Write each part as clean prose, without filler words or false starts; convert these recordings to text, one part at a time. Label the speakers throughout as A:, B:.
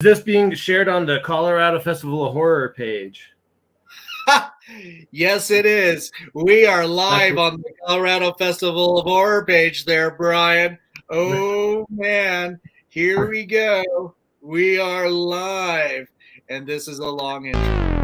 A: this being shared on the Colorado Festival of Horror page?
B: Yes, it is. We are live on the Colorado Festival of Horror page there, Brian. Oh, man. Here we go. We are live. And this is a long intro.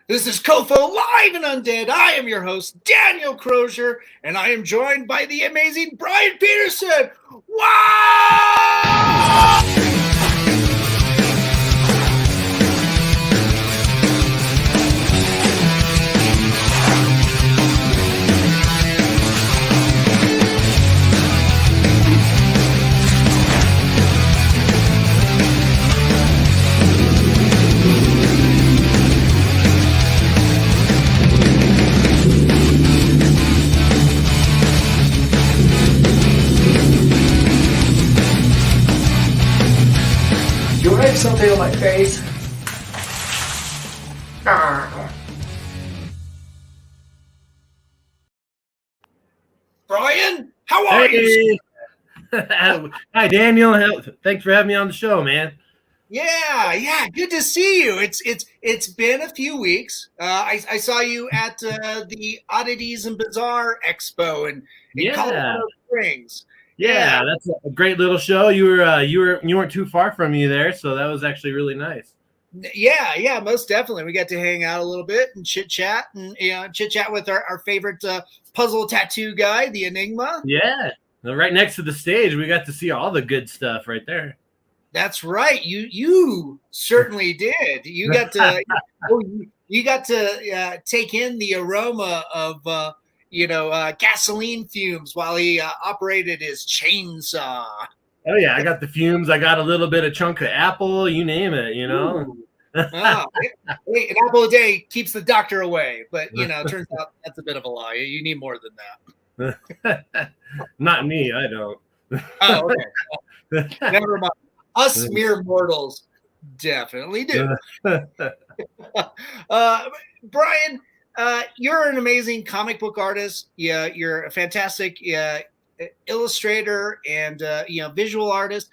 B: This is COFOH Live Undead. I am your host, Daniel Crosier, and I am joined by the amazing Bryan Pedersen. Wow!
C: You write something on my face?
B: Brian, how are you?
A: Hi, Daniel. Thanks for having me on the show, man.
B: Yeah, good to see you. It's been a few weeks. I saw you at the Oddities and Bizarre Expo in Colorado Springs.
A: Yeah, that's a great little show. You weren't too far from me there, so that was actually really nice.
B: Yeah, most definitely. We got to hang out a little bit and chit chat with our favorite puzzle tattoo guy, the Enigma.
A: Yeah, right next to the stage, we got to see all the good stuff right there.
B: That's right. You certainly did. You got to take in the aroma of gasoline fumes while he operated his chainsaw.
A: Oh yeah, I got the fumes. I got a little bit of chunk of apple. You name it.
B: An apple a day keeps the doctor away, but it turns out that's a bit of a lie. You need more than
A: that. Not me. I don't.
B: Oh, okay. Never mind. Us mere mortals definitely do. Brian, you're an amazing comic book artist. Yeah, you're a fantastic illustrator and visual artist.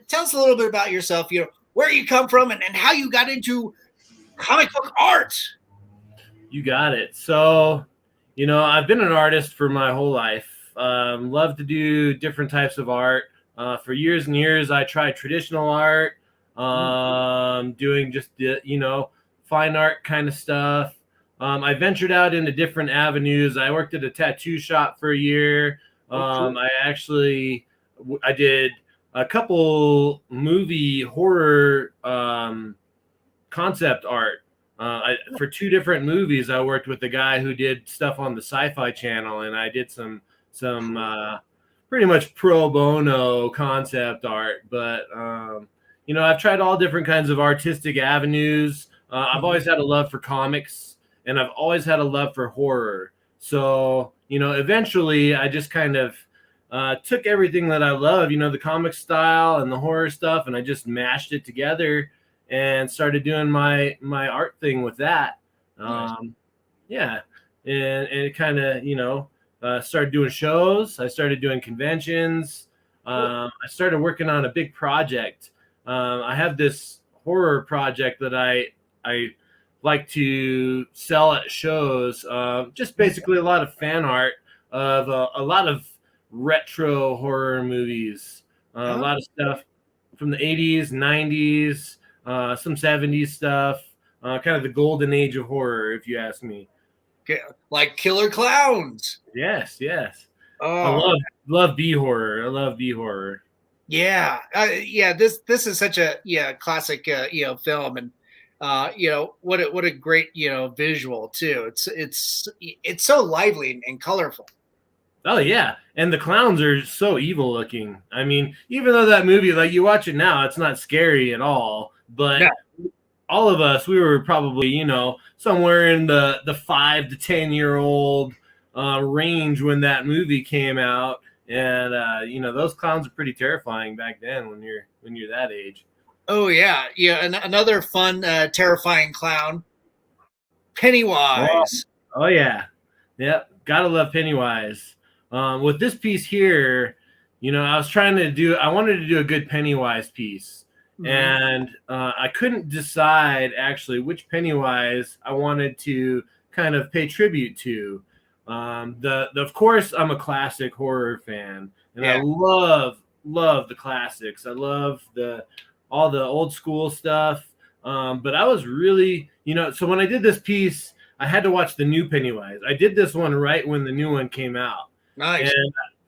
B: Tell us a little bit about yourself. Where you come from and how you got into comic book art.
A: You got it. So, I've been an artist for my whole life. Love to do different types of art. For years and years, I tried traditional art, doing just fine art kind of stuff. I ventured out into different avenues. I worked at a tattoo shop for a year. I did a couple movie horror concept art. For two different movies, I worked with the guy who did stuff on the Sci-Fi Channel, and I did some pretty much pro bono concept art. But I've tried all different kinds of artistic avenues. I've always had a love for comics, and I've always had a love for horror. So eventually I just kind of took everything that I love, the comic style and the horror stuff, and I just mashed it together and started doing my art thing with that. Yeah, and it kind of started doing shows. I started doing conventions. I started working on a big project. I have this horror project that I like to sell at shows. Just basically a lot of fan art of a lot of retro horror movies. A lot of stuff from the 80s, 90s, some 70s stuff. Kind of the golden age of horror, if you ask me.
B: Like Killer Clowns.
A: Yes. I love B horror. I love B horror.
B: Yeah. This is such a classic film, and what a great visual too. It's so lively and colorful.
A: Oh yeah, and the clowns are so evil looking. I mean, even though that movie, like you watch it now, it's not scary at all. But all of us, we were probably somewhere in the 5 to 10-year-old range when that movie came out, and those clowns are pretty terrifying back then when you're that age.
B: Oh yeah. Another fun, terrifying clown Pennywise.
A: Oh yeah. Yep. Gotta love Pennywise. With this piece here, I wanted to do a good Pennywise piece.
B: Mhm.
A: And I couldn't decide actually which Pennywise I wanted to kind of pay tribute to. Of course, I'm a classic horror fan, and I
B: Yeah.
A: love the classics. I love all the old school stuff. But I was really, so when I did this piece, I had to watch the new Pennywise. I did this one right when the new one came out.
B: Nice.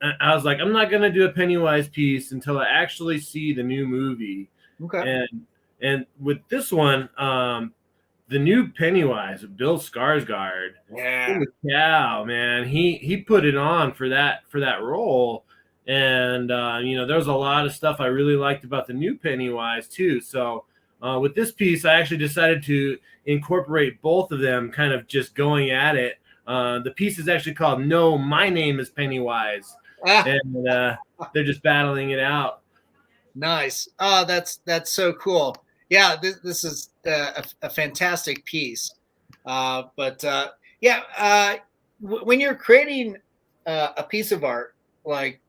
A: And I was like, I'm not going to do a Pennywise piece until I actually see the new movie.
B: Okay.
A: And with this one, the new Pennywise, Bill Skarsgård.
B: Yeah.
A: Holy cow, man. He put it on for that role. And there's a lot of stuff I really liked about the new Pennywise too. So with this piece, I actually decided to incorporate both of them kind of just going at it. The piece is actually called No, My Name is Pennywise. And they're just battling it out.
B: Nice. Oh, that's so cool. Yeah, this is a fantastic piece. When you're creating a piece of art, like,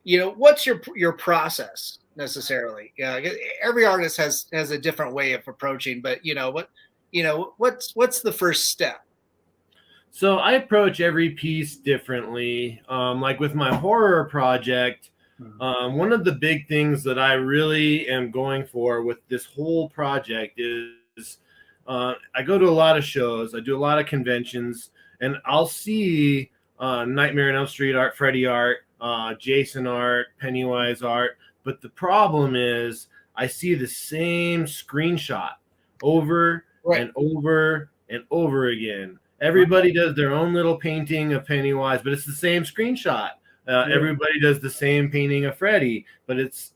B: what's your process necessarily? Yeah, every artist has a different way of approaching, but what's the first step?
A: So I approach every piece differently. Like with my horror project, one of the big things that I really am going for with this whole project is I go to a lot of shows, I do a lot of conventions, and I'll see Nightmare on Elm Street art, Freddy art, Jason art, Pennywise art. But the problem is I see the same screenshot over and over and over again. Everybody does their own little painting of Pennywise, but it's the same screenshot. Everybody does the same painting of Freddy, but it's,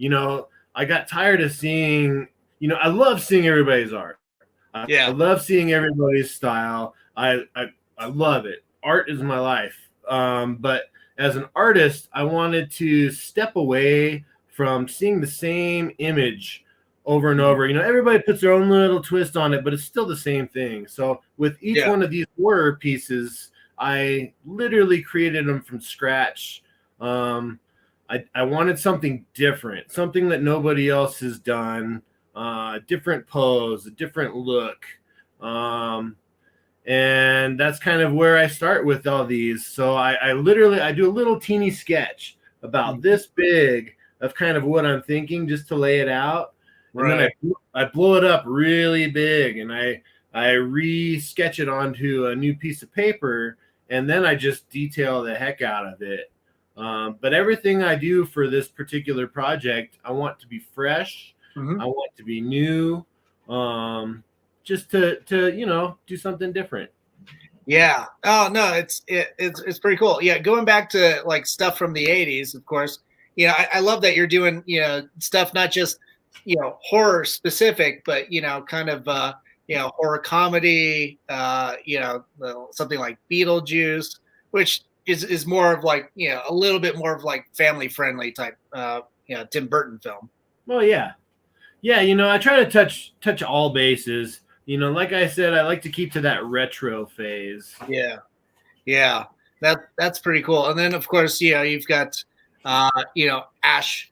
A: I got tired of seeing, I love seeing everybody's art. I love seeing everybody's style. I love it. Art is my life. But as an artist, I wanted to step away from seeing the same image over and over. Everybody puts their own little twist on it, but it's still the same thing. So with each one of these horror pieces, I literally created them from scratch. I wanted something different, something that nobody else has done, a different pose, a different look. And that's kind of where I start with all these. So I do a little teeny sketch about this big of kind of what I'm thinking just to lay it out. And then I blow it up really big and I re-sketch it onto a new piece of paper, and then I just detail the heck out of it. But everything I do for this particular project, I want to be fresh. I want to be new, just to do something different.
B: Yeah. Oh no, it's pretty cool. Yeah, going back to like stuff from the 80s, of course. I love that you're doing stuff not just horror specific, but kind of horror comedy, something like Beetlejuice, which is more of like a little bit more of like family friendly type Tim Burton film.
A: Well, yeah, I try to touch all bases. Like I said, I like to keep to that retro phase.
B: Yeah, that's pretty cool. And then of course you've got Ash,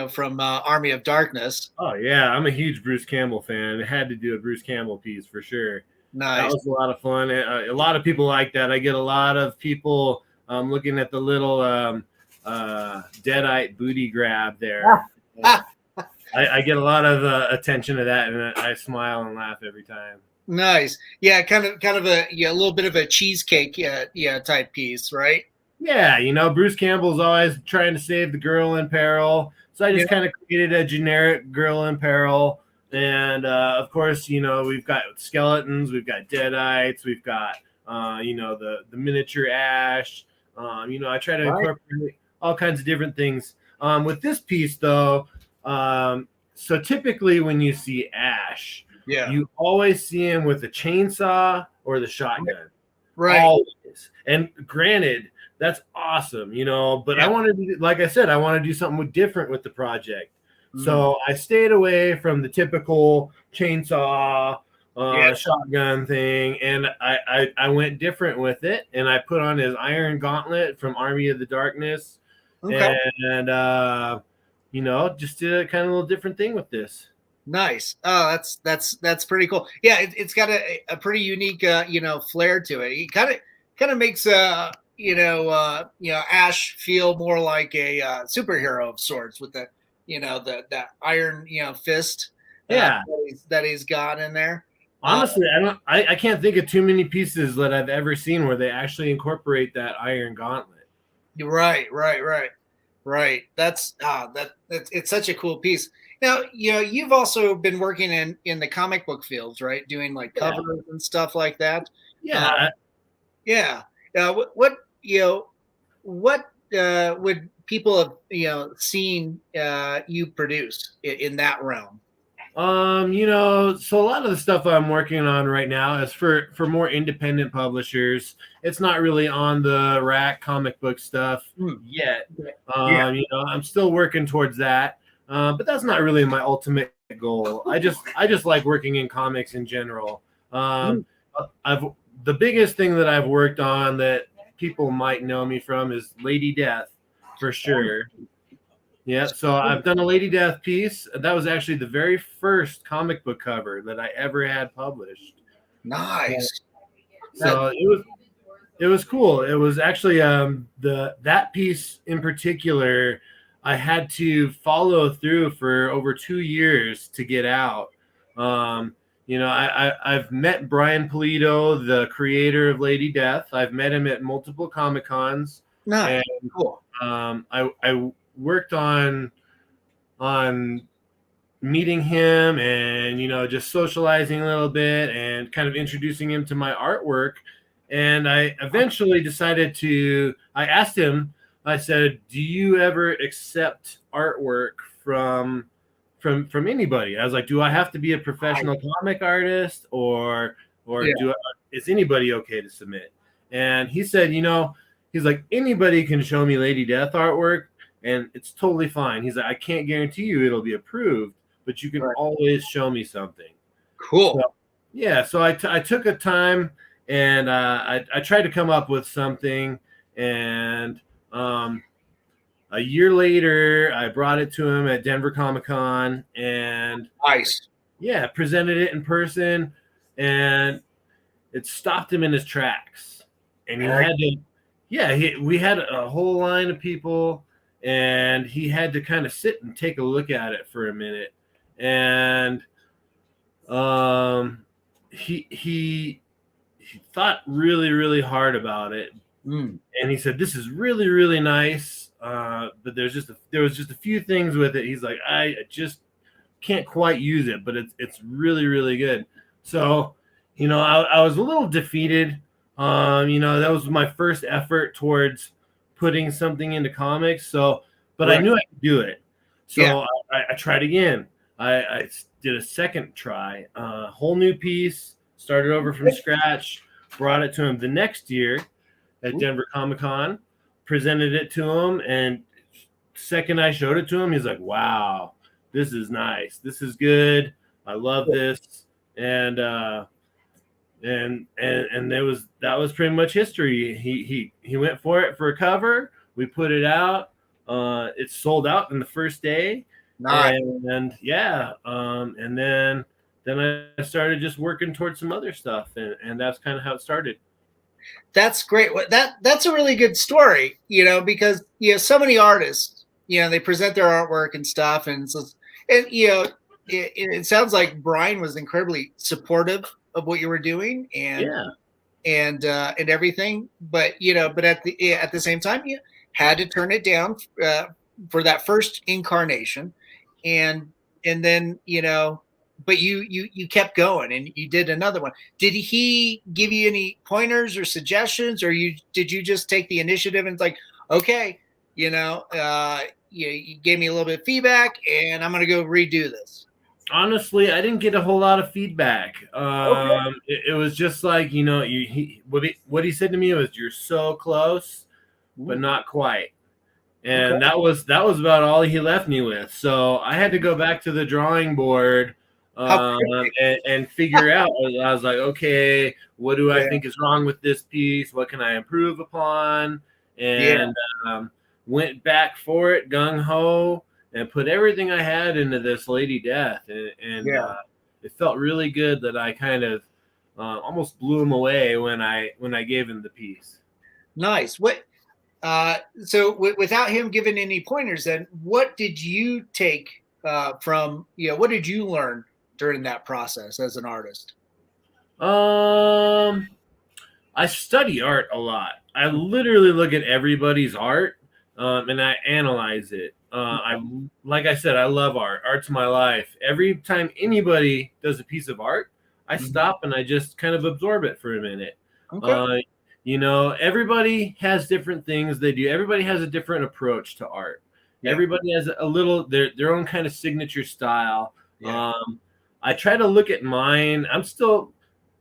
B: from Army of Darkness.
A: Oh yeah, I'm a huge Bruce Campbell fan. I had to do a Bruce Campbell piece for sure.
B: Nice.
A: That was a lot of fun. A lot of people like that. I get a lot of people looking at the little deadite booty grab there. I get a lot of attention to that, and I smile and laugh every time.
B: Nice. Yeah, kind of a little bit of a cheesecake type piece, right?
A: Yeah, Bruce Campbell's always trying to save the girl in peril. So I just kind of created a generic girl in peril. And, of course, we've got skeletons, we've got deadites, we've got, the miniature Ash. I try to incorporate all kinds of different things. With this piece, though, so typically when you see Ash, you always see him with the chainsaw or the shotgun.
B: Right.
A: Always. And granted, that's awesome, but I wanted to, like I said, I want to do something different with the project. So I stayed away from the typical chainsaw shotgun thing, and I went different with it, and I put on his Iron Gauntlet from Army of the Darkness,
B: Okay.
A: and just did a kind of little different thing with this.
B: Nice. Oh, that's pretty cool. Yeah, it's got a pretty unique flair to it. It kind of makes Ash feel more like a superhero of sorts with the that iron fist that he's got in there.
A: Honestly, I can't think of too many pieces that I've ever seen where they actually incorporate that Iron Gauntlet.
B: Right. That's it's such a cool piece. Now, you've also been working in the comic book fields, right? Doing like covers and stuff like that.
A: Yeah.
B: What would people have seen you produce in that realm?
A: So a lot of the stuff I'm working on right now is for more independent publishers. It's not really on the rack comic book stuff yet. I'm still working towards that. But that's not really my ultimate goal. I just like working in comics in general. The biggest thing that I've worked on that people might know me from is Lady Death, for sure. Yeah, so I've done a Lady Death piece. That was actually the very first comic book cover that I ever had published.
B: Nice.
A: So it was cool. It was actually that piece in particular, I had to follow through for over 2 years to get out. I've met Bryan Pedersen, the creator of Lady Death. I've met him at multiple Comic Cons.
B: Nice.
A: And,
B: cool.
A: I worked on meeting him and just socializing a little bit and kind of introducing him to my artwork. And I eventually decided I asked him, I said, do you ever accept artwork from anybody? I was like, do I have to be a professional comic artist or is anybody okay to submit? And he said, he's like, anybody can show me Lady Death artwork and it's totally fine. He's like, I can't guarantee you it'll be approved, but you can always show me something.
B: Cool.
A: So I took a time and I tried to come up with something, and a year later I brought it to him at Denver Comic-Con and
B: nice.
A: Yeah, presented it in person, and it stopped him in his tracks. And he had to we had a whole line of people, and he had to kind of sit and take a look at it for a minute. And he thought really, really hard about it. And he said, this is really, really nice. But there was just a few things with it. He's like, I just can't quite use it, but it's really, really good. So, I was a little defeated. That was my first effort towards putting something into comics. So, but I knew I could do it. So I tried again. I did a second try, a whole new piece, started over from scratch, brought it to him the next year at Denver Comic-Con, presented it to him, and second I showed it to him, he's like, wow, this is nice. This is good. I love this. And that was pretty much history. He went for it for a cover. We put it out. It sold out in the first day.
B: Nice.
A: And then I started just working towards some other stuff, and that's kind of how it started.
B: That's great. That's a really good story, because so many artists, they present their artwork and stuff, and it sounds like Bryan was incredibly supportive of what you were doing and everything, but at the same time you had to turn it down for that first incarnation, and then but you kept going and you did another one. Did he give you any pointers or suggestions, or did you just take the initiative and it's like, okay, you gave me a little bit of feedback and I'm going to go redo this?
A: Honestly, I didn't get a whole lot of feedback. It was just like, what he said to me was, you're so close, but not quite. And that was about all he left me with. So I had to go back to the drawing board
B: How
A: and figure out. I was like, okay, what do I
B: Yeah.
A: think is wrong with this piece? What can I improve upon?
B: Yeah.
A: And went back for it, gung ho, and put everything I had into this Lady Death, and
B: Yeah.
A: it felt really good that I kind of almost blew him away when I gave him the piece.
B: Nice. So without him giving any pointers, then what did you take from, what did you learn during that process as an artist?
A: I study art a lot. I literally look at everybody's art, and I analyze it. Like I said, I love art. Art's my life. Every time anybody does a piece of art, I stop and I just kind of absorb it for a minute.
B: Okay.
A: Everybody has different things they do. Everybody has a different approach to art.
B: Yeah.
A: Everybody has a little their own kind of signature style.
B: Yeah.
A: I try to look at mine. I'm still,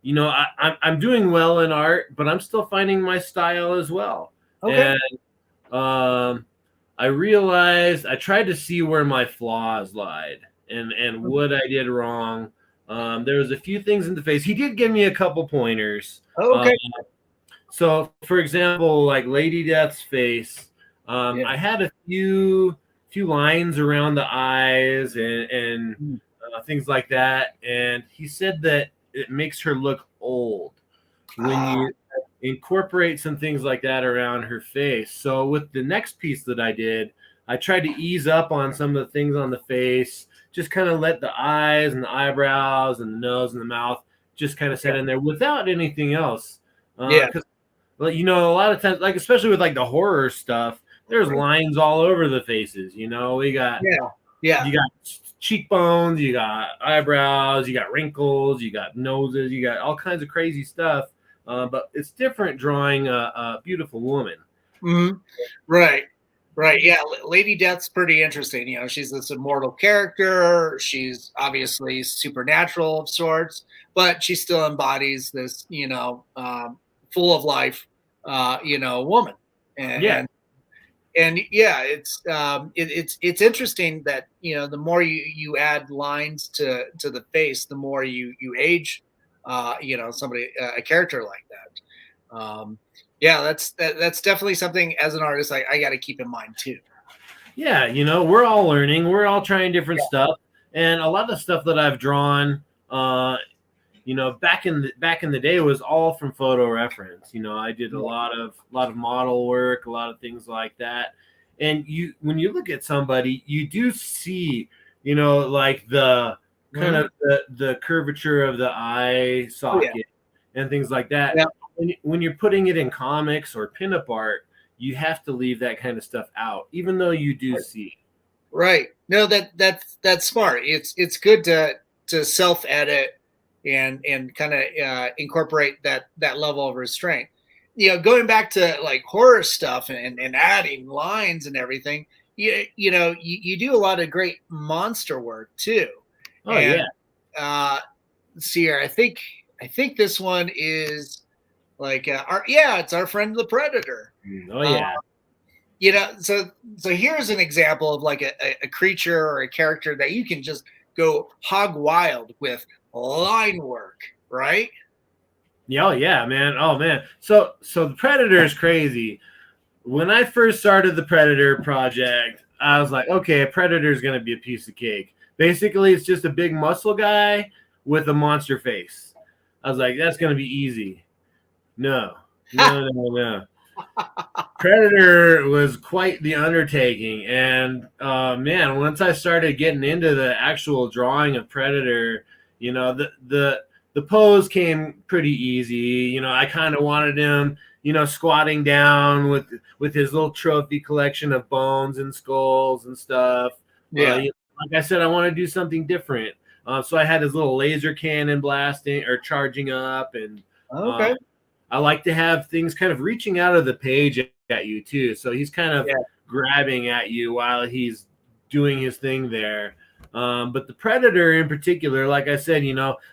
A: I'm doing well in art, but I'm still finding my style as well.
B: Okay.
A: And I realized I tried to see where my flaws lied and what I did wrong. There was a few things in the face. He did give me a couple pointers.
B: Okay.
A: So, for example, like Lady Death's face, I had a few lines around the eyes and things like that. And he said that it makes her look old when you incorporate some things like that around her face. So with the next piece that I did, I tried to ease up on some of the things on the face, just kind of let the eyes and the eyebrows and the nose and the mouth just kind of set in there without anything else. Because a lot of times, like especially with like the horror stuff, there's lines all over the faces. We got you got cheekbones, you got eyebrows, you got wrinkles, you got noses, you got all kinds of crazy stuff. But it's different drawing a beautiful woman.
B: Mm-hmm. Right. Yeah. Lady Death's pretty interesting. She's this immortal character. She's obviously supernatural of sorts, but she still embodies this, full of life, woman. And it's interesting that the more you add lines to the face, the more you age somebody a character like that. That's definitely something as an artist I got to keep in mind too.
A: Yeah, we're all learning, we're all trying different stuff, and a lot of the stuff that I've drawn, back in the day was all from photo reference. I did a lot of model work, a lot of things like that. And when you look at somebody, you do see, like the kind of the curvature of the eye socket and things like that.
B: Yeah.
A: When you're putting it in comics or pinup art, you have to leave that kind of stuff out, even though you do see it.
B: Right. No, that's smart. It's good to self-edit and kind of incorporate that level of restraint. Going back to like horror stuff and adding lines and everything, you do a lot of great monster work too.
A: Oh, yeah.
B: Sierra, I think this one is like it's our friend the Predator.
A: Oh yeah.
B: So here's an example of like a creature or a character that you can just go hog wild with line work, right?
A: Yeah, yeah, man. Oh man. So the Predator is crazy. When I first started the Predator project, I was like, okay, a Predator is going to be a piece of cake. Basically, it's just a big muscle guy with a monster face. I was like, that's going to be easy. No. Predator was quite the undertaking. And man, once I started getting into the actual drawing of Predator, the pose came pretty easy. I kind of wanted him, squatting down with his little trophy collection of bones and skulls and stuff.
B: Yeah.
A: Like I said, I want to do something different. So I had his little laser cannon blasting or charging up, and
B: okay.
A: I like to have things kind of reaching out of the page at you too. So he's kind of grabbing at you while he's doing his thing there. But the Predator in particular, like I said,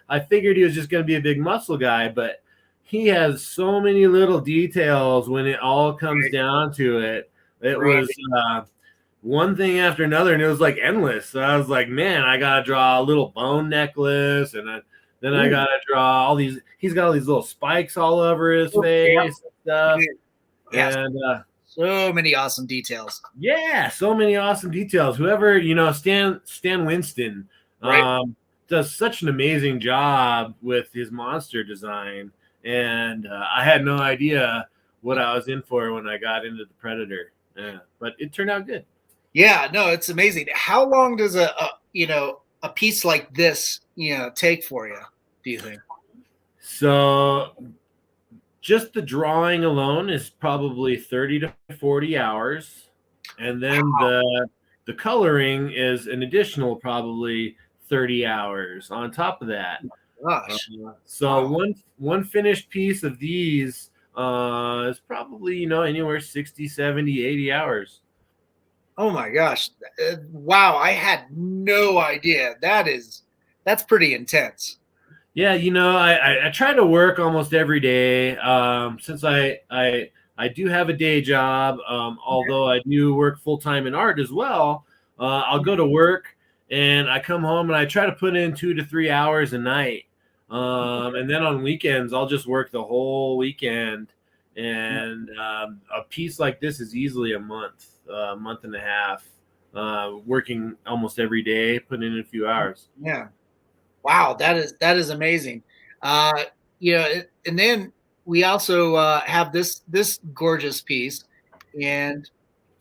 A: I figured he was just going to be a big muscle guy, but he has so many little details when it all comes down to it. It was one thing after another, and it was like endless. So I was like, man, I gotta draw a little bone necklace, and then I gotta draw all these. He's got all these little spikes all over his face and stuff.
B: Yes.
A: And
B: so many awesome details.
A: yeah, so many awesome details. Whoever, Stan Winston does such an amazing job with his monster design, and I had no idea what I was in for when I got into the Predator. Yeah, but it turned out good.
B: Yeah, no, it's amazing. How long does a piece like this take for you, do you think?
A: So just the drawing alone is probably 30 to 40 hours, and then the coloring is an additional probably 30 hours on top of that.
B: Gosh.
A: One finished piece of these is probably anywhere 60, 70, 80 hours.
B: Oh my gosh. Wow, I had no idea. That's pretty intense.
A: Yeah, I try to work almost every day. Since I do have a day job, although I do work full time in art as well. I'll go to work and I come home and I try to put in 2 to 3 hours a night. And then on weekends I'll just work the whole weekend. And a piece like this is easily a month and a half, working almost every day, putting in a few hours.
B: Yeah. Wow, that is amazing. And then we also have this gorgeous piece, and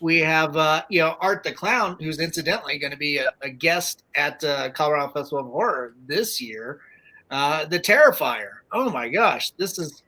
B: we have Art the Clown, who's incidentally going to be a guest at Colorado Festival of Horror this year. The Terrifier. Oh my gosh, this is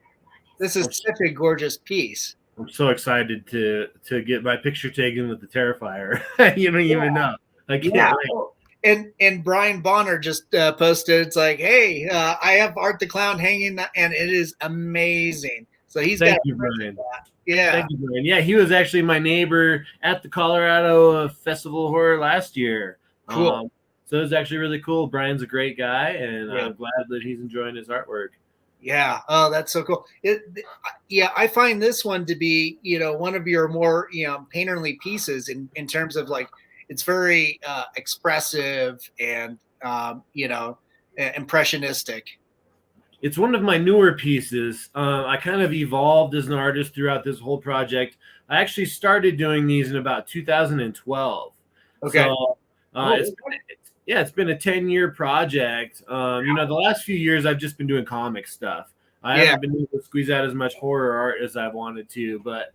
B: such a gorgeous piece.
A: I'm so excited to get my picture taken with the Terrifier. You don't even know. I can't wait.
B: And Brian Bonner just posted, it's like, hey, I have Art the Clown hanging, and it is amazing. So he's
A: Thank you, Brian.
B: Yeah.
A: Thank you, Brian. Yeah, he was actually my neighbor at the Colorado Festival of Horror last year.
B: Cool.
A: So it was actually really cool. Brian's a great guy, and I'm glad that he's enjoying his artwork.
B: Yeah. Oh, that's so cool. I find this one to be, one of your more, painterly pieces in terms of like, it's very expressive and, impressionistic.
A: It's one of my newer pieces. I kind of evolved as an artist throughout this whole project. I actually started doing these in about 2012.
B: Okay.
A: So it's been a 10-year project. The last few years I've just been doing comic stuff. I haven't been able to squeeze out as much horror art as I've wanted to, but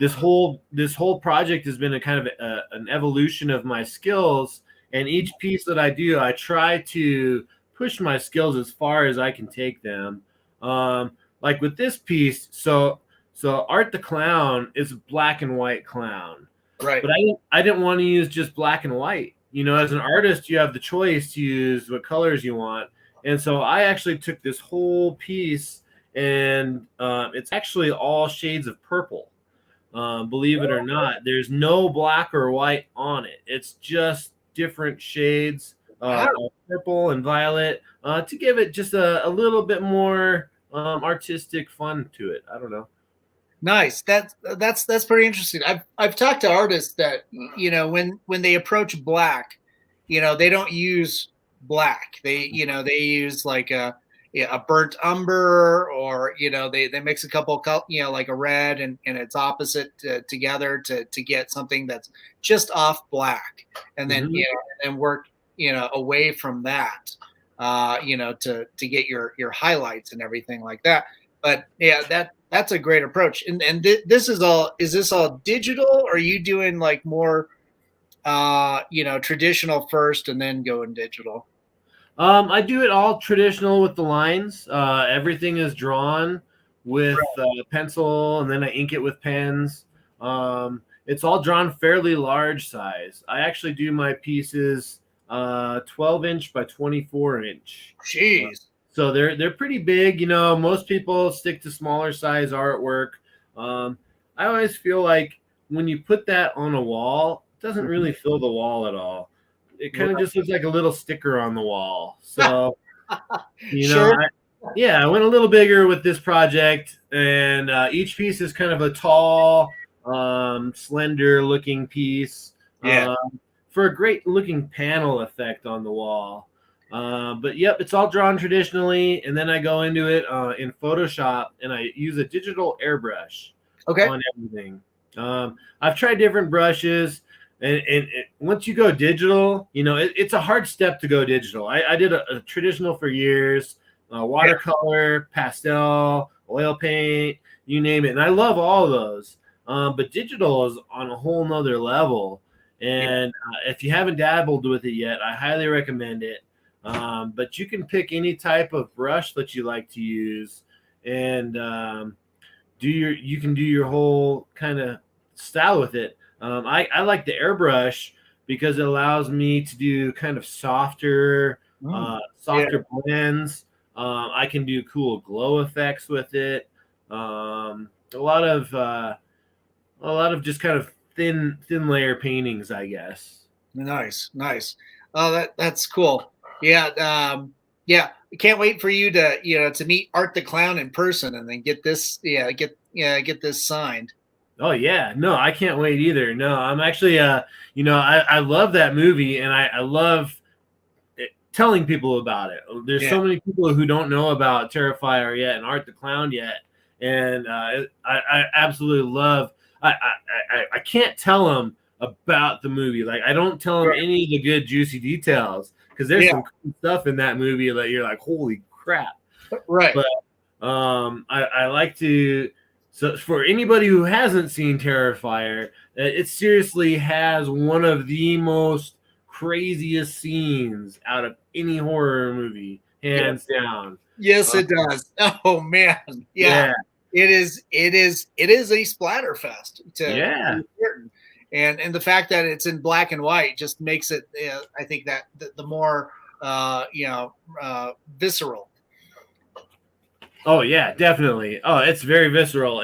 A: this whole project has been a kind of an evolution of my skills. And each piece that I do, I try to push my skills as far as I can take them. Like with this piece, so Art the Clown is a black and white clown.
B: Right.
A: But I didn't want to use just black and white. As an artist, you have the choice to use what colors you want. And so I actually took this whole piece, and it's actually all shades of purple. Believe it or not, there's no black or white on it. It's just different shades of purple and violet to give it just a little bit more artistic fun to it. I don't know.
B: Nice. That's pretty interesting. I've talked to artists that when they approach black, they don't use black. They use like a burnt umber, or they mix a couple like a red and its opposite together to get something that's just off black, and then and work away from that to get your highlights and everything like that. But yeah, that's a great approach. And this is this all digital, or are you doing like more traditional first and then going digital?
A: I do it all traditional with the lines. Everything is drawn with pencil, and then I ink it with pens. It's all drawn fairly large size. I actually do my pieces 12-inch by 24-inch.
B: Jeez.
A: So they're pretty big. Most people stick to smaller size artwork. I always feel like when you put that on a wall, it doesn't really fill the wall at all. It kind of just looks like a little sticker on the wall. So,
B: Sure.
A: I went a little bigger with this project, and each piece is kind of a tall slender looking piece.
B: Yeah.
A: For a great looking panel effect on the wall. But yep, it's all drawn traditionally, and then I go into it in Photoshop and I use a digital airbrush on everything. I've tried different brushes, and once you go digital, it's a hard step to go digital. I did a traditional for years, watercolor, pastel, oil paint, you name it, and I love all of those. But digital is on a whole nother level. And if you haven't dabbled with it yet, I highly recommend it. But you can pick any type of brush that you like to use, and you can do your whole kind of style with it. I like the airbrush because it allows me to do kind of softer blends. I can do cool glow effects with it. A lot of just kind of thin layer paintings, I guess.
B: Nice. Oh, that's cool. Yeah. Yeah. Can't wait for you to meet Art the Clown in person and then get this signed.
A: Oh yeah, no, I can't wait either. No, I'm actually, I love that movie, and I love telling people about it. There's so many people who don't know about Terrifier yet and Art the Clown yet, and I absolutely love. I can't tell them about the movie. Like, I don't tell them any of the good juicy details because there's some cool stuff in that movie that you're like, holy crap.
B: Right.
A: But I like to. So for anybody who hasn't seen Terrifier, it seriously has one of the most craziest scenes out of any horror movie, hands down.
B: Yes, it does. Oh man, yeah. It is a splatter fest. And the fact that it's in black and white just makes it. I think that the more visceral.
A: Oh yeah, definitely. Oh, it's very visceral.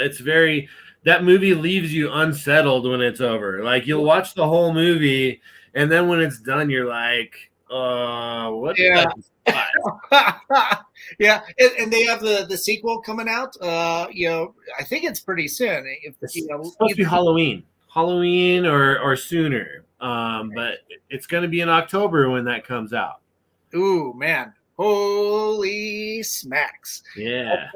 A: That movie leaves you unsettled when it's over. Like, you'll watch the whole movie, and then when it's done, you're like, what?
B: Yeah. Yeah. And they have the sequel coming out. I think it's pretty soon.
A: It's supposed to be Halloween or sooner. But it's going to be in October when that comes out.
B: Ooh, man. Holy smacks!
A: Yeah,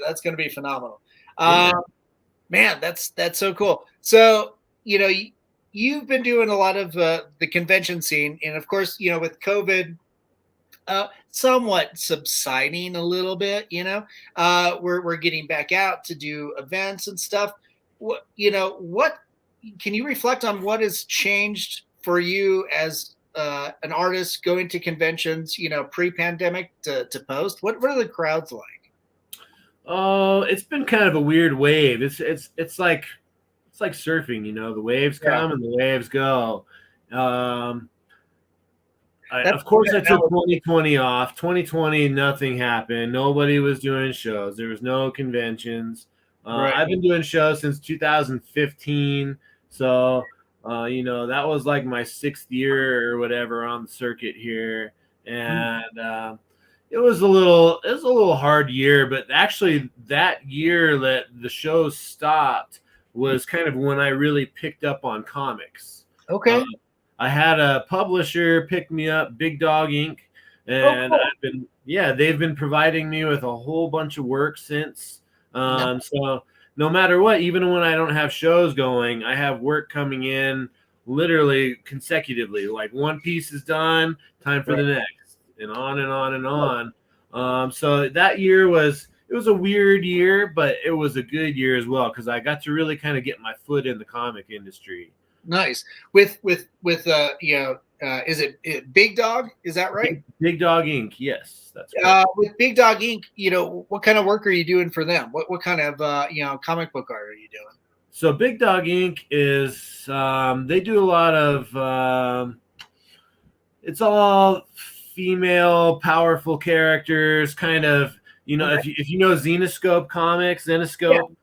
B: that's gonna be phenomenal. Man, that's so cool. So you've been doing a lot of the convention scene, and of course, with COVID somewhat subsiding a little bit, we're getting back out to do events and stuff. What can you reflect on what has changed for you as an artist going to conventions, pre-pandemic to post? What are the crowds like?
A: Oh, it's been kind of a weird wave. It's like surfing, the waves come and the waves go. Of course, I took 2020 off. 2020, nothing happened. Nobody was doing shows. There was no conventions. I've been doing shows since 2015. So that was like my 6th year or whatever on the circuit here, and it was a little hard year. But actually, that year that the shows stopped was kind of when I really picked up on comics.
B: Okay.
A: I had a publisher pick me up, Big Dog Inc., and they've been providing me with a whole bunch of work since. So no matter what, even when I don't have shows going, I have work coming in literally consecutively. Like, one piece is done, time for the next, and on and on and on. So that year was a weird year, but it was a good year as well because I got to really kind of get my foot in the comic industry.
B: Nice. With is it Big Dog? Is that right?
A: Big Dog Inc. Yes, that's right.
B: With Big Dog Inc., what kind of work are you doing for them? What kind of comic book art are you doing?
A: So Big Dog Inc. is they do a lot of it's all female powerful characters, kind of, if you know Zenescope comics, Zenescope.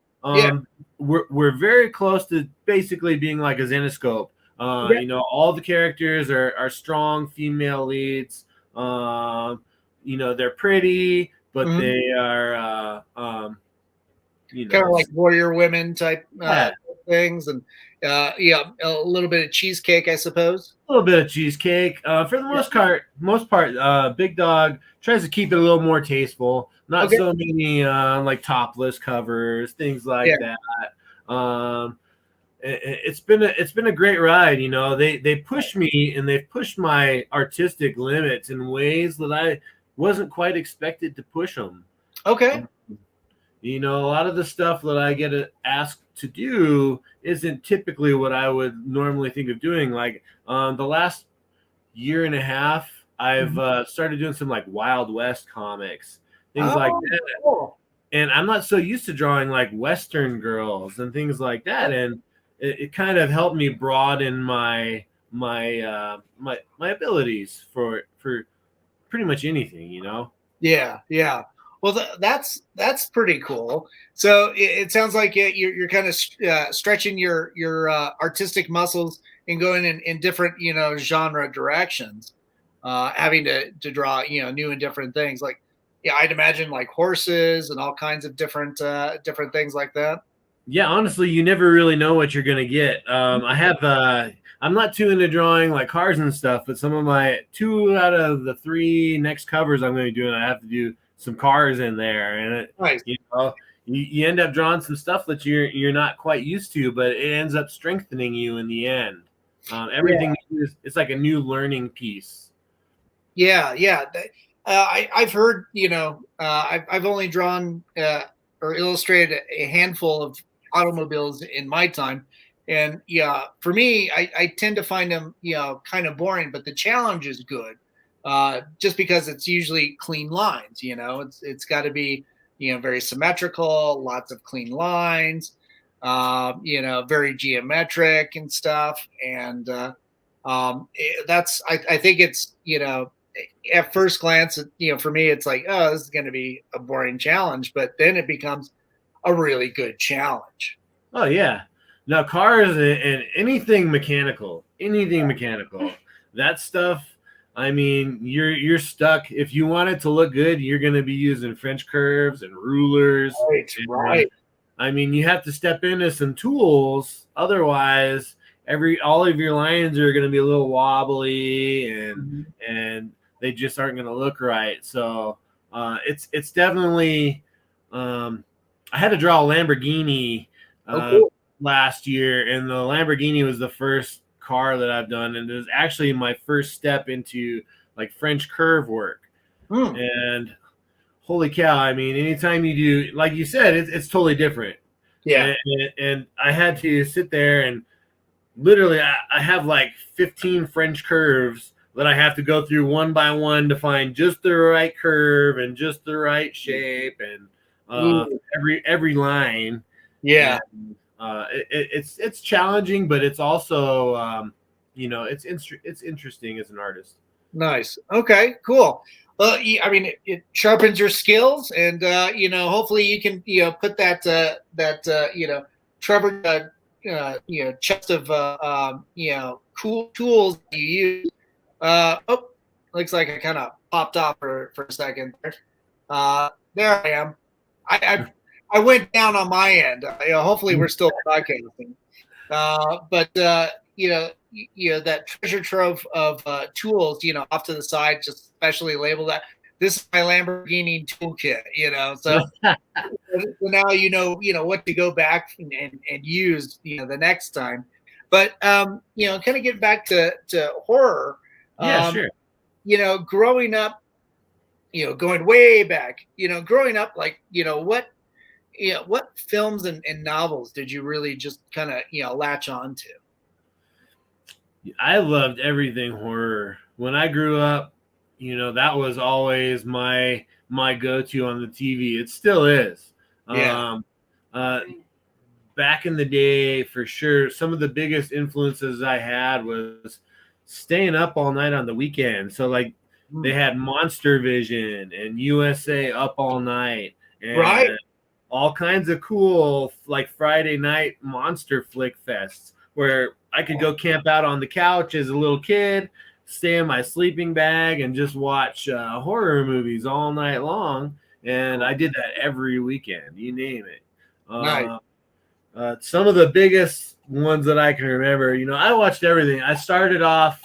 A: We're very close to basically being like a Zenescope. All the characters are strong female leads. They're pretty, but they are kind
B: of like warrior women type. things, and yeah, a little bit of cheesecake, I suppose.
A: A little bit of cheesecake. For the most part, Big Dog tries to keep it a little more tasteful. Not
B: Okay.
A: so many like topless covers, things like that. It's been a great ride. You know, they push me and they've pushed my artistic limits in ways that I wasn't quite expected to push them.
B: Okay.
A: You know, a lot of the stuff that I get asked to do isn't typically what I would normally think of doing. Like the last year and a half, I've started doing some like Wild West comics, things like that.
B: Cool.
A: And I'm not so used to drawing like Western girls and things like that. And it kind of helped me broaden my abilities for pretty much anything, you know.
B: Yeah, yeah. Well, that's pretty cool. So it sounds like you're kind of stretching your artistic muscles and going in different genre directions, having to draw new and different things. Like, yeah, I'd imagine like horses and all kinds of different things like that.
A: Yeah, honestly, you never really know what you're gonna get. I'm not too into drawing like cars and stuff, but some of my 2 out of the 3 next covers I'm going to be doing, I have to do some cars in there, and
B: Nice.
A: You end up drawing some stuff that you're not quite used to, but it ends up strengthening you in the end. Everything it's like a new learning piece.
B: Yeah, yeah. I've heard, I've only drawn or illustrated a handful of automobiles in my time. And yeah, for me, I tend to find them, kind of boring, but the challenge is good. Just because it's usually clean lines, it's got to be, very symmetrical, lots of clean lines, very geometric and stuff. And I think it's, at first glance, for me, it's like, oh, this is going to be a boring challenge, but then it becomes a really good challenge.
A: Oh yeah. Now cars and anything mechanical, that stuff. I mean, you're stuck. If you want it to look good, you're going to be using French curves and rulers.
B: Right.
A: I mean, you have to step into some tools. Otherwise, all of your lines are going to be a little wobbly and they just aren't going to look right. So it's definitely. I had to draw a Lamborghini last year, and the Lamborghini was the first car that I've done, and it was actually my first step into like French curve work. And holy cow, I mean, anytime you do, like you said, it's totally different.
B: Yeah.
A: And I had to sit there and literally I have like 15 French curves that I have to go through one by one to find just the right curve and just the right shape and every line.
B: Yeah.
A: And, it's challenging, but it's also it's interesting as an artist.
B: Nice. Okay, cool. Well, I mean, it sharpens your skills, and hopefully you can put that Trevor chest of cool tools you use. Looks like I kind of popped off for a second there. There I am. I went down on my end. Hopefully we're still podcasting. But that treasure trove of tools, off to the side, just specially labeled that this is my Lamborghini toolkit. So now you know what to go back and use the next time. But kind of get back to horror.
A: Yeah, sure.
B: Growing up, going way back, growing up, like what films and novels did you really just kind of latch on to?
A: I loved everything horror. When I grew up, that was always my go-to on the TV. It still is.
B: Yeah.
A: Back in the day, for sure, some of the biggest influences I had was staying up all night on the weekend. So like they had Monster Vision and USA Up All Night and all kinds of cool like Friday night monster flick fests where I could go camp out on the couch as a little kid, stay in my sleeping bag and just watch horror movies all night long. And I did that every weekend, you name it.
B: Nice.
A: some of the biggest ones that I can remember, I watched everything. I started off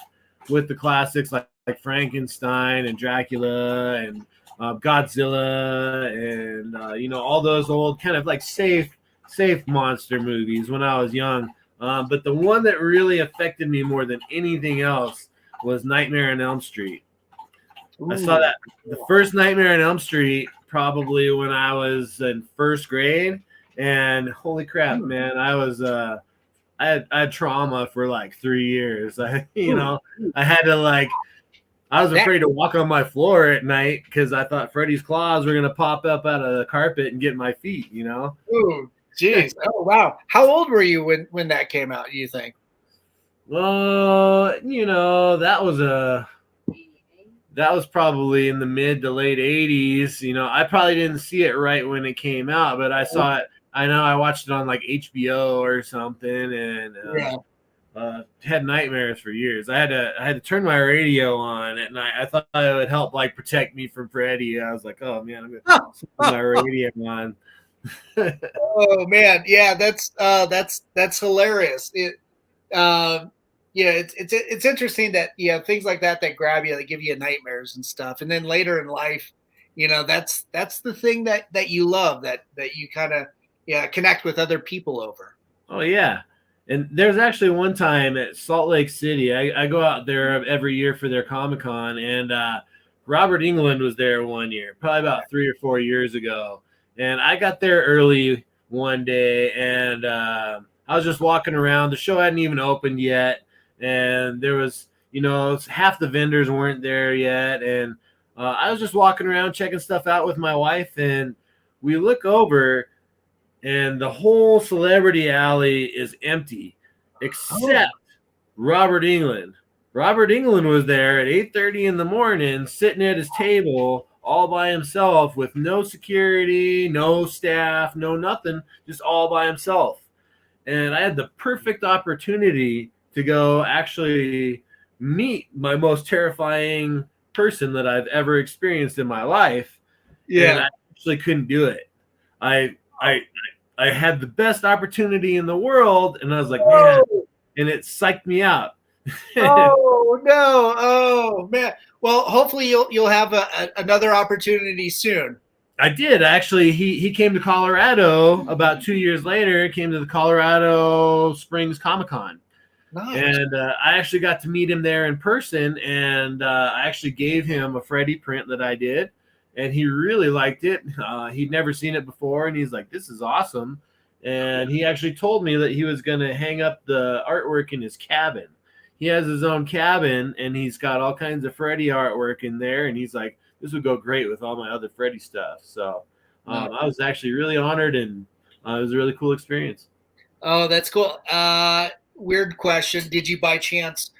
A: with the classics like Frankenstein and Dracula and Godzilla and all those old kind of like safe monster movies when I was young. But the one that really affected me more than anything else was Nightmare on Elm Street. I saw that the first Nightmare on Elm Street probably when I was in first grade, and holy crap, man, I had trauma for like 3 years. I had to I was afraid to walk on my floor at night because I thought Freddy's claws were gonna pop up out of the carpet and get my feet.
B: Ooh, jeez. Oh wow. How old were you when that came out? You think?
A: Well, that was probably in the mid to late 80s. I probably didn't see it right when it came out, but I saw it. I know I watched it on like HBO or something, and had nightmares for years. I had to turn my radio on at night. I thought it would help protect me from Freddy. I was like, oh man, I'm gonna put my radio on.
B: Oh man, yeah, that's hilarious. It's interesting that things like that grab you, that give you nightmares and stuff, and then later in life, that's the thing that you love, that you kind of connect with other people over.
A: Oh yeah. And there's actually one time at Salt Lake City, I go out there every year for their Comic-Con, and Robert Englund was there one year, probably about 3 or 4 years ago. And I got there early one day, and I was just walking around. The show hadn't even opened yet, and there was, half the vendors weren't there yet. And I was just walking around checking stuff out with my wife, and we look over, and the whole celebrity alley is empty except Robert Englund. Robert Englund was there at 8:30 in the morning, sitting at his table all by himself with no security, no staff, no nothing, just all by himself. And I had the perfect opportunity to go actually meet my most terrifying person that I've ever experienced in my life.
B: Yeah.
A: And I actually couldn't do it. I had the best opportunity in the world, and I was like, man, and it psyched me out.
B: Oh no! Oh man! Well, hopefully you'll have another opportunity soon.
A: I did actually. He came to Colorado about 2 years later. Came to the Colorado Springs Comic-Con.
B: Nice.
A: And I actually got to meet him there in person, and I actually gave him a Freddy print that I did. And he really liked it. He'd never seen it before, and he's like, this is awesome. And he actually told me that he was going to hang up the artwork in his cabin. He has his own cabin, and he's got all kinds of Freddy artwork in there, and he's like, this would go great with all my other Freddy stuff. So I was actually really honored, and it was a really cool experience.
B: Oh, that's cool. Weird question. Did you by chance,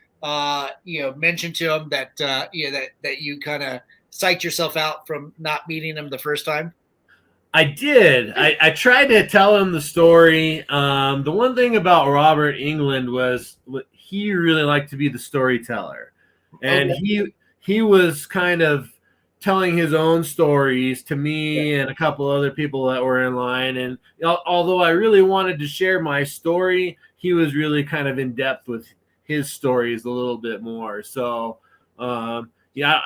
B: mention to him that, that you kind of psyched yourself out from not meeting him the first time?
A: I did. I tried to tell him the story. The one thing about Robert Englund was he really liked to be the storyteller. And he was kind of telling his own stories to me and a couple other people that were in line. And although I really wanted to share my story, he was really kind of in depth with his stories a little bit more. So, I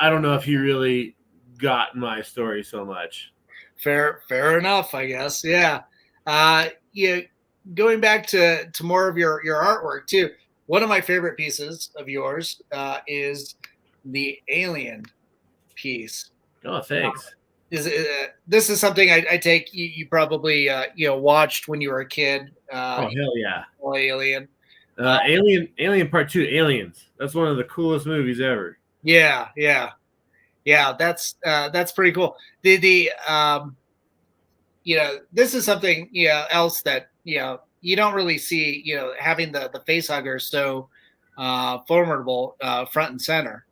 A: don't know if he really got my story so much.
B: Fair enough, I guess. Yeah. Going back to more of your artwork too. One of my favorite pieces of yours is the alien piece.
A: Oh, thanks.
B: This is something I take you probably watched when you were a kid.
A: Oh hell yeah!
B: Alien.
A: Alien Part 2, Aliens. That's one of the coolest movies ever.
B: Yeah. That's pretty cool. This is something else that you don't really see. Having the face hugger so formidable front and center.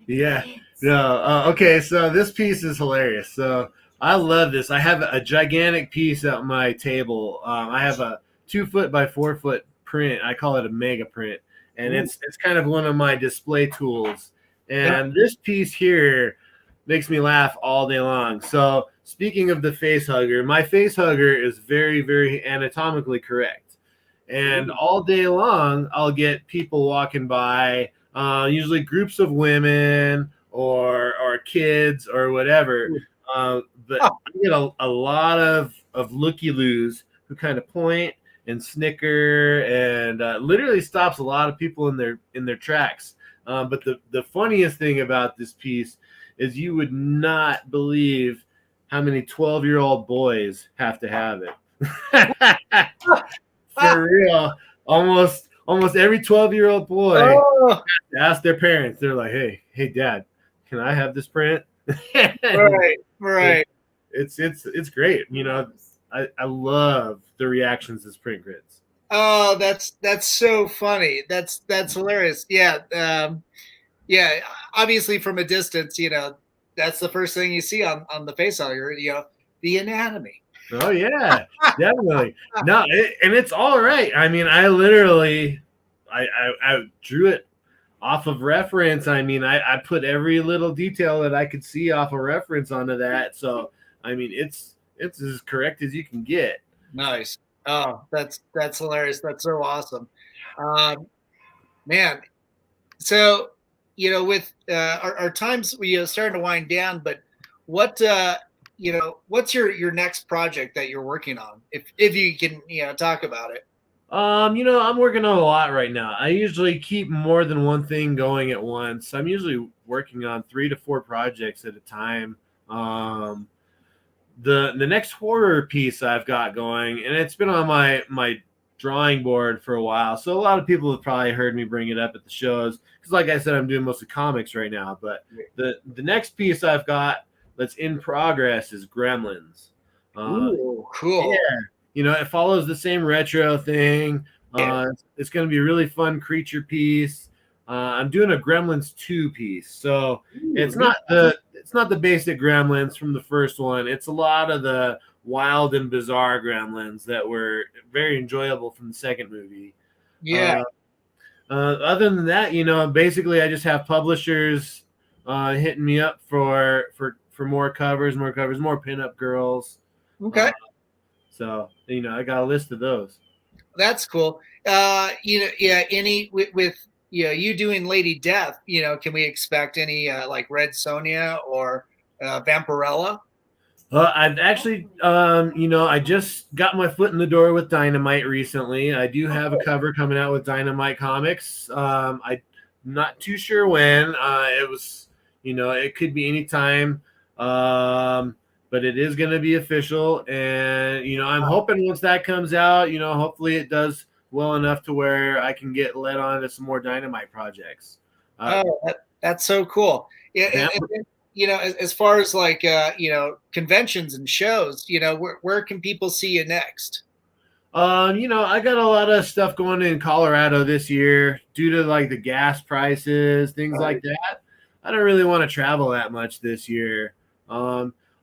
A: Yeah. No. Okay. So this piece is hilarious. So I love this. I have a gigantic piece at my table. I have a 2 foot by 4 foot print. I call it a mega print, and it's kind of one of my display tools. And this piece here makes me laugh all day long. So speaking of the face hugger, my face hugger is very, very anatomically correct. And all day long, I'll get people walking by, usually groups of women or kids or whatever. But I get a lot of looky-loos who kind of point and snicker and literally stops a lot of people in their tracks. But the funniest thing about this piece is you would not believe how many 12-year-old boys have to have it. For real. Almost every 12-year-old boy has to ask their parents. They're like, hey, Dad, can I have this print?
B: Right.
A: It's great. You know, I love the reactions this print gets.
B: Oh, that's so funny. That's hilarious. Yeah. Yeah. Obviously from a distance, you know, that's the first thing you see on the face hugger, you know, the anatomy.
A: Oh yeah, definitely. No, and it's all right. I mean, I literally, I drew it off of reference. I mean, I put every little detail that I could see off of reference onto that. So, I mean, it's as correct as you can get.
B: Nice. Oh, that's hilarious. That's so awesome, man. So, you know, with our times, we starting to wind down. But what you know, what's your next project that you're working on? If you can, you know, talk about it.
A: You know, I'm working on a lot right now. I usually keep more than one thing going at once. I'm usually working on 3 to 4 projects at a time. The next horror piece I've got going, and it's been on my drawing board for a while. So a lot of people have probably heard me bring it up at the shows because, like I said, I'm doing mostly comics right now. But the next piece I've got that's in progress is Gremlins.
B: Ooh, cool.
A: Yeah, you know, it follows the same retro thing. It's going to be a really fun creature piece. I'm doing a Gremlins 2 piece, so it's not the basic Gremlins from the first one. It's a lot of the wild and bizarre Gremlins that were very enjoyable from the second movie.
B: Yeah.
A: Other than that, you know, basically I just have publishers hitting me up for more covers, more pinup girls.
B: Okay.
A: So, you know, I got a list of those.
B: That's cool. You know, yeah, any with you know, you doing Lady Death, you know, can we expect any like Red Sonja or Vampirella?
A: I've actually, you know, I just got my foot in the door with Dynamite recently. I do have a cover coming out with Dynamite Comics. I'm not too sure when. It was, you know, it could be any time. But it is going to be official. And, you know, I'm hoping once that comes out, you know, hopefully it does well enough to where I can get led on to some more Dynamite projects.
B: That's so cool. Yeah. And, you know, as far as like, you know, conventions and shows, you know, where can people see you next?
A: You know, I got a lot of stuff going in Colorado this year due to like the gas prices, things like that. I don't really want to travel that much this year.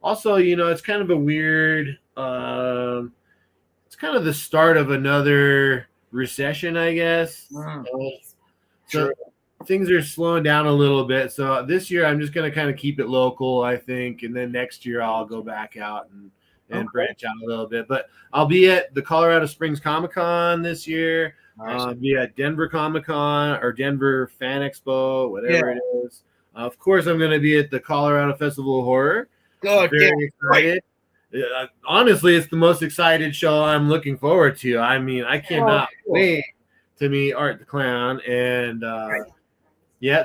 A: Also, you know, it's kind of a weird, it's kind of the start of another recession, I guess. So things are slowing down a little bit. So this year I'm just going to kind of keep it local, I think. And then next year I'll go back out and branch out a little bit. But I'll be at the Colorado Springs Comic-Con this year. I'll be at Denver Comic-Con or Denver Fan Expo, whatever it is. Of course, I'm going to be at the Colorado Festival of Horror. Very excited. Honestly, it's the most excited show I'm looking forward to. I mean, I cannot wait to meet Art the Clown and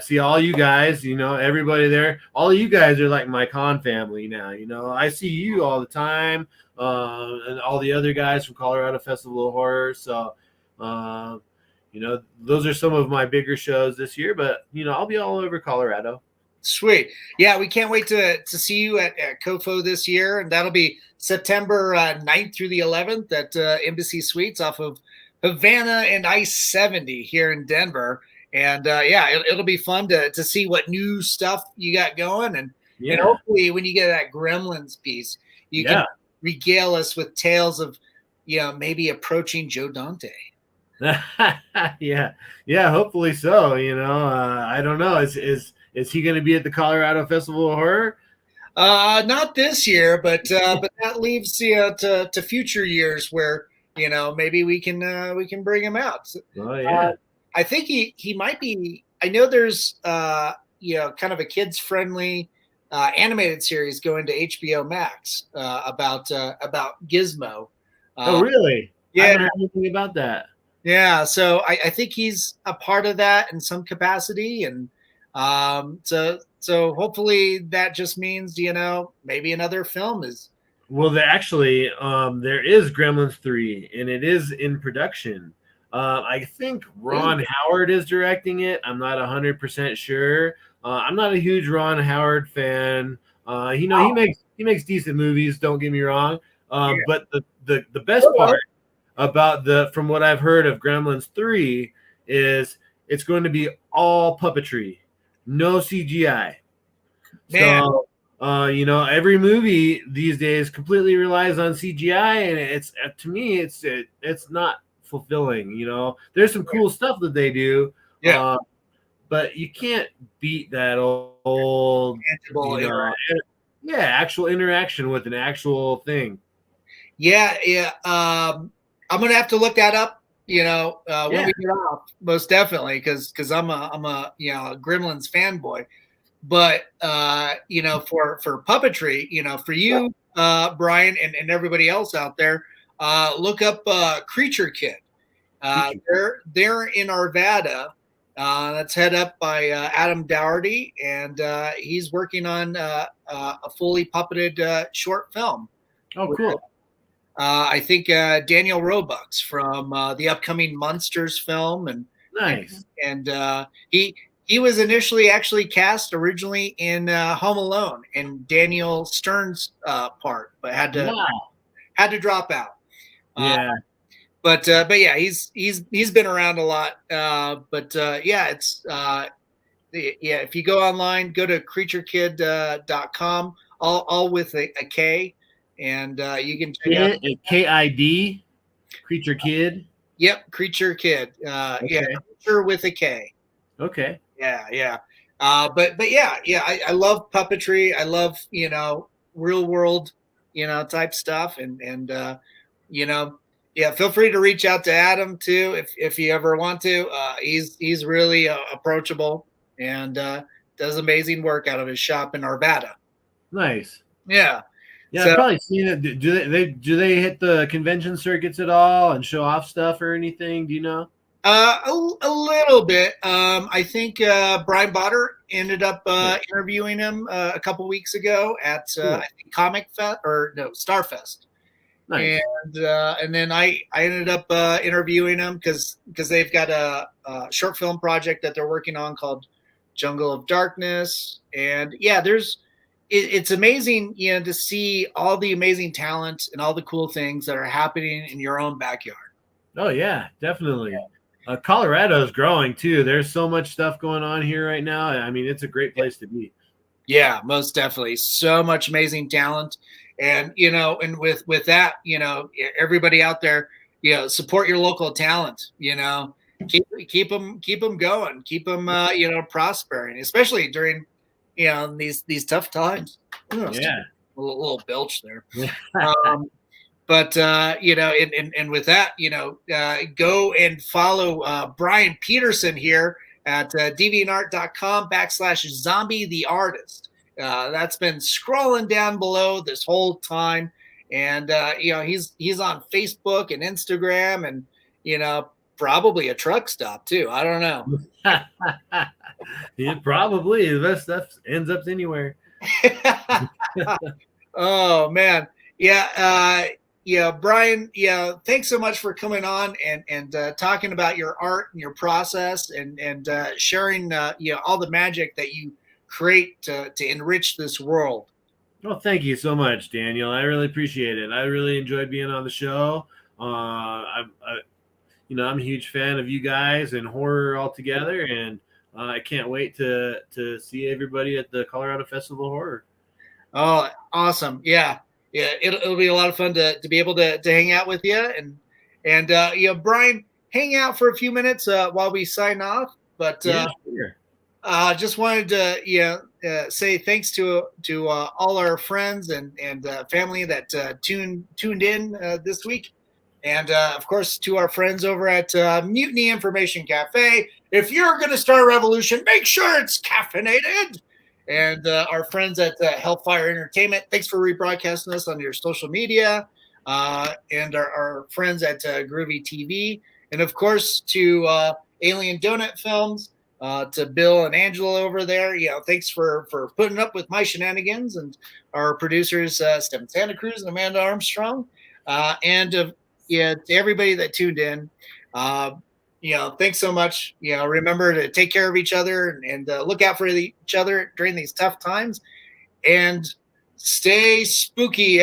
A: see all you guys, you know, everybody there. All of you guys are like my con family now. You know, I see you all the time, and all the other guys from Colorado Festival of Horror. So, you know, those are some of my bigger shows this year. But you know, I'll be all over Colorado.
B: Sweet. Yeah, we can't wait to see you at COFOH this year. And that'll be September 9th through the 11th at Embassy Suites off of Havana and I-70 here in Denver. And it'll be fun to see what new stuff you got going. And hopefully when you get that Gremlins piece, you can regale us with tales of, you know, maybe approaching Joe Dante.
A: Yeah, hopefully so. You know, I don't know. Is he going to be at the Colorado Festival of Horror?
B: Not this year, but that leaves to future years where maybe we can bring him out.
A: Oh yeah.
B: I think he might be. I know there's kind of a kids friendly animated series going to HBO Max about Gizmo.
A: Oh really? I
B: Yeah.
A: haven't heard anything about that.
B: Yeah, so I think he's a part of that in some capacity, and so hopefully that just means maybe another film is.
A: Well, there is Gremlins 3, and it is in production. I think Ron Howard is directing it. I'm not 100% sure. I'm not a huge Ron Howard fan. He makes decent movies. Don't get me wrong. But the best part about from what I've heard of Gremlins 3 is it's going to be all puppetry, no CGI.
B: Man.
A: So, every movie these days completely relies on CGI, and it's to me, it's not fulfilling. There's some cool stuff that they do, but you can't beat that old, actual interaction with an actual thing.
B: Yeah. I'm gonna have to look that up. When we get off, most definitely, because I'm a Gremlins fanboy. But for puppetry, for you, Bryan, and everybody else out there, look up Creature Kid. They're in Arvada. That's head up by Adam Dougherty, and he's working on a fully puppeted short film.
A: Oh, cool.
B: I think Daniel Roebucks from the upcoming Monsters film, and
A: nice.
B: And he was initially actually cast originally in Home Alone in Daniel Stern's part, but had to drop out.
A: Yeah.
B: But yeah, he's been around a lot. It's if you go online, go to creaturekid.com, all with a K, and you can check out
A: KID, Creature Kid.
B: Yep, Creature Kid.
A: Okay.
B: Yeah, Creature with a K.
A: Okay.
B: Yeah. But yeah, I love puppetry. I love real world type stuff, and feel free to reach out to Adam too if you ever want to. He's really approachable and does amazing work out of his shop in Arvada.
A: Nice.
B: Yeah.
A: Yeah, I've probably seen it. Do they hit the convention circuits at all and show off stuff or anything? Do you know?
B: A little bit. I think Brian Botter ended up interviewing him a couple weeks ago at I think Comic Fest Starfest.
A: Nice.
B: And then I ended up interviewing him because they've got a short film project that they're working on called Jungle of Darkness, and it's amazing to see all the amazing talent and all the cool things that are happening in your own backyard.
A: Oh yeah, definitely. Colorado is growing too. There's so much stuff going on here right now. I mean, it's a great place to be.
B: Yeah, most definitely. So much amazing talent. And, and with that, everybody out there, support your local talent, keep them going, keep them, prospering, especially during, these tough times.
A: Yeah.
B: A little belch there. But and with that, go and follow Bryan Pedersen here at deviantart.com/zombie the artist. That's been scrolling down below this whole time, and he's on Facebook and Instagram, and probably a truck stop too. I don't know.
A: Yeah, probably the best stuff ends up anywhere.
B: Oh man, yeah. Bryan, thanks so much for coming on and talking about your art and your process and sharing all the magic that you create to enrich this world.
A: Well, thank you so much, Daniel. I really appreciate it. I really enjoyed being on the show. I'm a huge fan of you guys and horror altogether, and I can't wait to see everybody at the Colorado Festival of Horror.
B: Oh, awesome! Yeah, it'll be a lot of fun to be able to hang out with you and Bryan, hang out for a few minutes while we sign off. But
A: sure.
B: just wanted to say thanks to all our friends and family that tuned in this week. And, of course, to our friends over at Mutiny Information Cafe. If you're going to start a revolution, make sure it's caffeinated. And our friends at Hellfire Entertainment, thanks for rebroadcasting us on your social media. And our friends at Groovy TV. And, of course, to Alien Donut Films, to Bill and Angela over there. Thanks for putting up with my shenanigans. And our producers, Stephen Santa Cruz and Amanda Armstrong. And to everybody that tuned in, thanks so much. Remember to take care of each other and look out for each other during these tough times, and stay spooky.